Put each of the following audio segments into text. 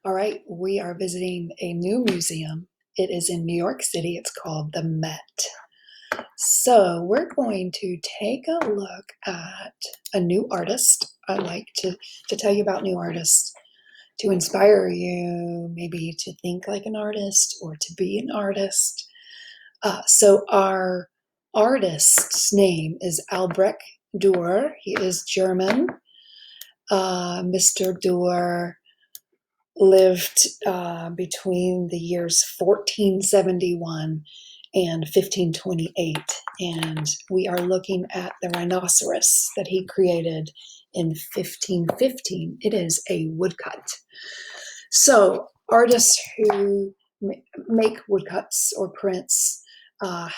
All right, we are visiting a new museum. It is in New York City. It's called the Met. So we're going to take a look at a new artist. I like to tell you about new artists to inspire you, maybe to think like an artist or to be an artist. So our artist's name is Albrecht Durer. He is German. Mr. Durer lived between the years 1471 and 1528. And we are looking at the rhinoceros that he created in 1515. It is a woodcut. So, artists who make woodcuts or prints uh,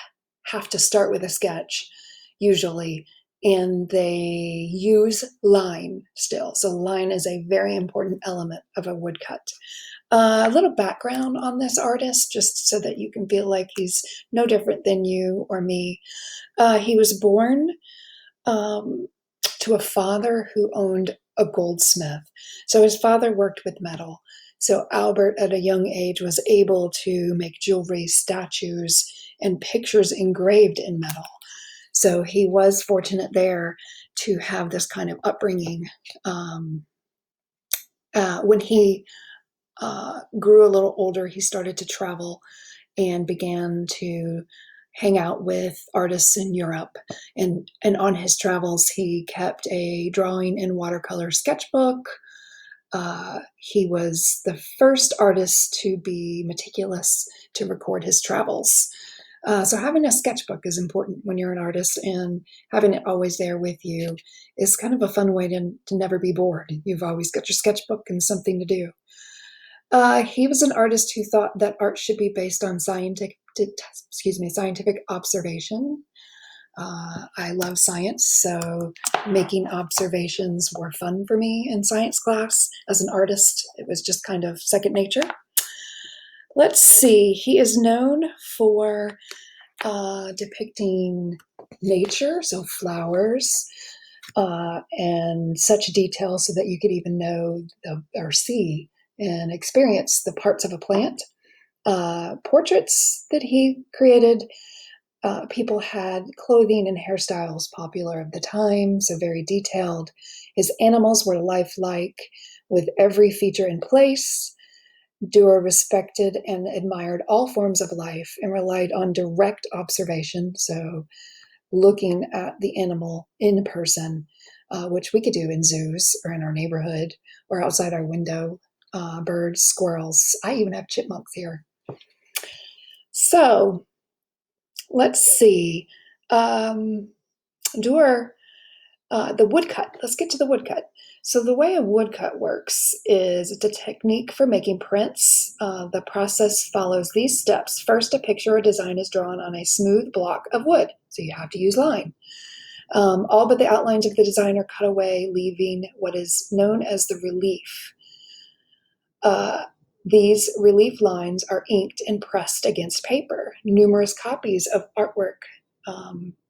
have to start with a sketch, usually, and they use line still. So, line is a very important element of a woodcut. A little background on this artist, just so that you can feel like he's no different than you or me. He was born um, to a father who owned a goldsmith. So his father worked with metal. So Albert, at a young age, was able to make jewelry, statues, and pictures engraved in metal. So he was fortunate there to have this kind of upbringing. When he grew a little older, he started to travel and began to hang out with artists in Europe. And on his travels, he kept a drawing and watercolor sketchbook. He was the first artist to be meticulous to record his travels. So having a sketchbook is important when you're an artist, and having it always there with you is kind of a fun way to never be bored. You've always got your sketchbook and something to do. He was an artist who thought that art should be based on scientific observation. I love science, so making observations were fun for me in science class. As an artist, it was just kind of second nature. Let's see, he is known for depicting nature, so flowers, and such detail so that you could even know or see and experience the parts of a plant. Portraits that he created, people had clothing and hairstyles popular of the time, so very detailed. His animals were lifelike, with every feature in place. Durer respected and admired all forms of life and relied on direct observation, so looking at the animal in person, which we could do in zoos or in our neighborhood or outside our window. Birds, squirrels. I even have chipmunks here. So let's see. Durer, the woodcut. Let's get to the woodcut. So the way a woodcut works is it's a technique for making prints. The process follows these steps. First, a picture or design is drawn on a smooth block of wood, so you have to use line. All but the outlines of the design are cut away, leaving what is known as the relief. These relief lines are inked and pressed against paper. Numerous copies of artwork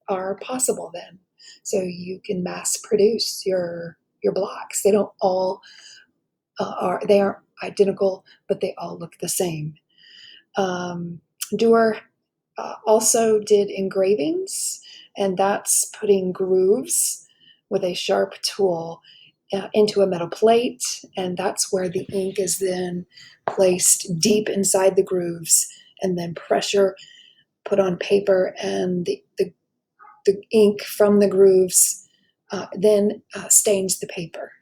are possible then, so you can mass produce your blocks. They don't all they aren't identical, but they all look the same. Durer also did engravings, and that's putting grooves with a sharp tool into a metal plate, and that's where the ink is then placed deep inside the grooves, and then pressure put on paper, and the ink from the grooves then stains the paper.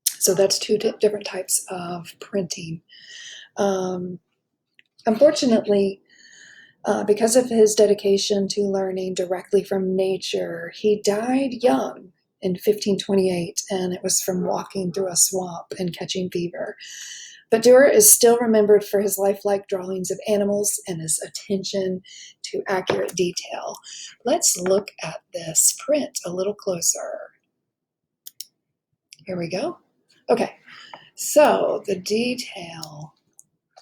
So that's two different types of printing. Um, Unfortunately, because of his dedication to learning directly from nature, he died young in 1528, and it was from walking through a swamp and catching fever. But Durer is still remembered for his lifelike drawings of animals and his attention to accurate detail. Let's look at this print a little closer. Here we go. Okay, so the detail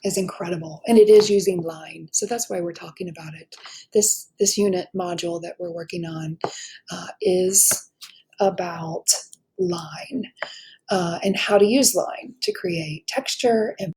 is incredible, and it is using line, so that's why we're talking about it. This unit module that we're working on is about line. and how to use line to create texture and